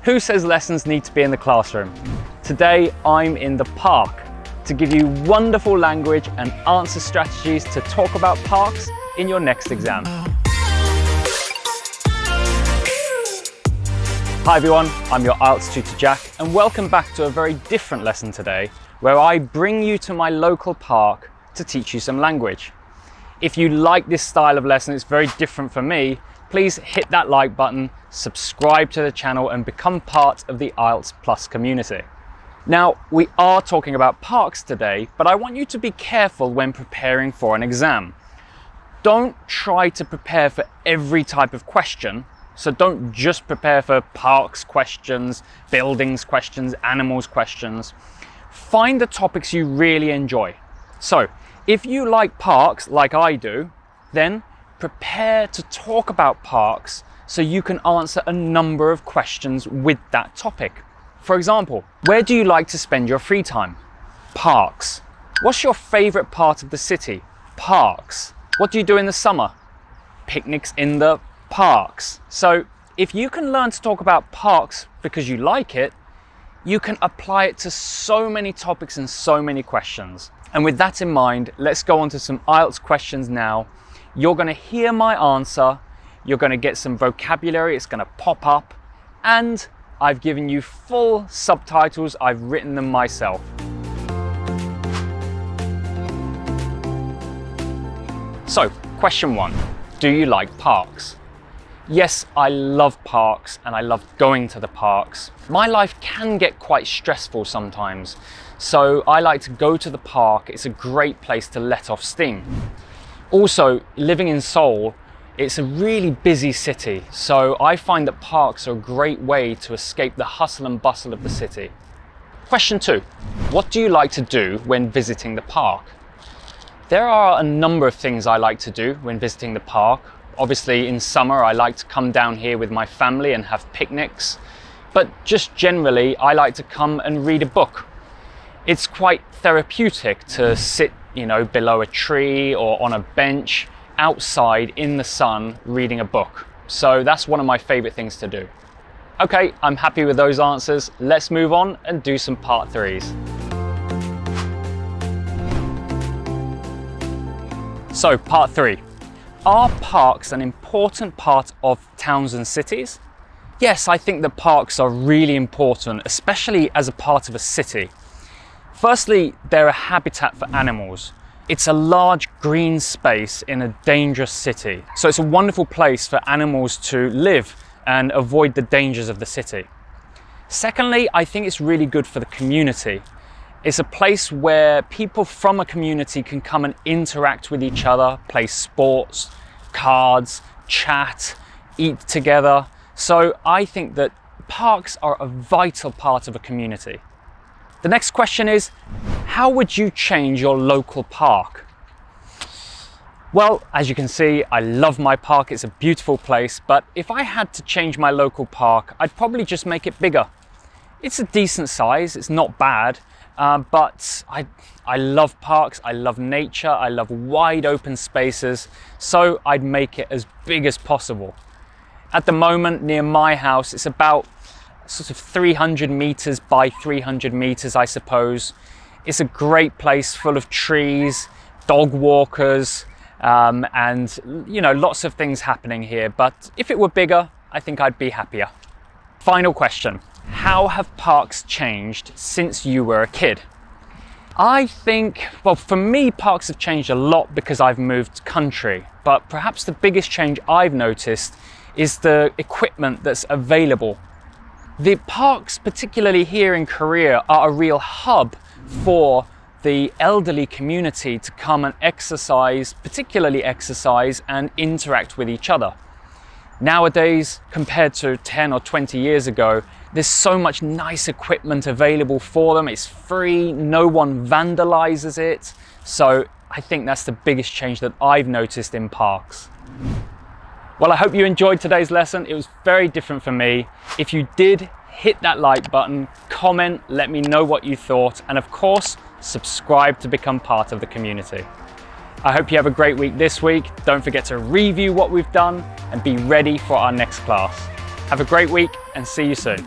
Who says lessons need to be in the classroom? Today, I'm in the park to give you wonderful language and answer strategies to talk about parks in your next exam. Hi everyone, I'm your IELTS tutor Jack, and welcome back to a very different lesson today, where I bring you to my local park to teach you some language. If you like this style of lesson, it's very different for me, please hit that like button, subscribe to the channel and become part of the IELTS Plus community. Now, we are talking about parks today, but I want you to be careful when preparing for an exam. Don't try to prepare for every type of question. So don't just prepare for parks questions, buildings questions, animals questions. Find the topics you really enjoy. So if you like parks like I do, then prepare to talk about parks so you can answer a number of questions with that topic. For example, where do you like to spend your free time? Parks. What's your favorite part of the city? Parks. What do you do in the summer? Picnics in the parks. So if you can learn to talk about parks because you like it, you can apply it to so many topics and so many questions. And with that in mind, let's go on to some IELTS questions now. You're going to hear my answer, you're going to get some vocabulary, it's going to pop up, and I've given you full subtitles, I've written them myself. So, question 1, do you like parks? Yes, I love parks and I love going to the parks. My life can get quite stressful sometimes, so I like to go to the park. It's a great place to let off steam. Also, living in Seoul, it's a really busy city, so I find that parks are a great way to escape the hustle and bustle of the city. Question 2, what do you like to do when visiting the park? There are a number of things I like to do when visiting the park. Obviously, in summer, I like to come down here with my family and have picnics, but just generally, I like to come and read a book. It's quite therapeutic to sit, below a tree or on a bench outside in the sun reading a book. So that's one of my favorite things to do. Okay, I'm happy with those answers. Let's move on and do some part 3s. So, part 3. Are parks an important part of towns and cities? Yes, I think that parks are really important, especially as a part of a city. Firstly, they're a habitat for animals. It's a large green space in a dangerous city. So it's a wonderful place for animals to live and avoid the dangers of the city. Secondly, I think it's really good for the community. It's a place where people from a community can come and interact with each other, play sports, cards, chat, eat together. So I think that parks are a vital part of a community. The next question is, how would you change your local park? Well, as you can see, I love my park. It's a beautiful place, but if I had to change my local park, I'd probably just make it bigger. It's a decent size, it's not bad, but I love parks, I love nature, I love wide open spaces, so I'd make it as big as possible. At the moment, near my house, it's about sort of 300 meters by 300 meters, I suppose. It's a great place full of trees, dog walkers, and lots of things happening here. But if it were bigger, I think I'd be happier. Final question. How have parks changed since you were a kid? I think, well, for me, parks have changed a lot because I've moved country. But perhaps the biggest change I've noticed is the equipment that's available. The parks, particularly here in Korea, are a real hub for the elderly community to come and exercise, particularly exercise and interact with each other. Nowadays, compared to 10 or 20 years ago, there's so much nice equipment available for them. It's free, no one vandalizes it. So I think that's the biggest change that I've noticed in parks. Well, I hope you enjoyed today's lesson. It was very different for me. If you did, hit that like button, comment, let me know what you thought, and of course, subscribe to become part of the community. I hope you have a great week this week. Don't forget to review what we've done and be ready for our next class. Have a great week and see you soon.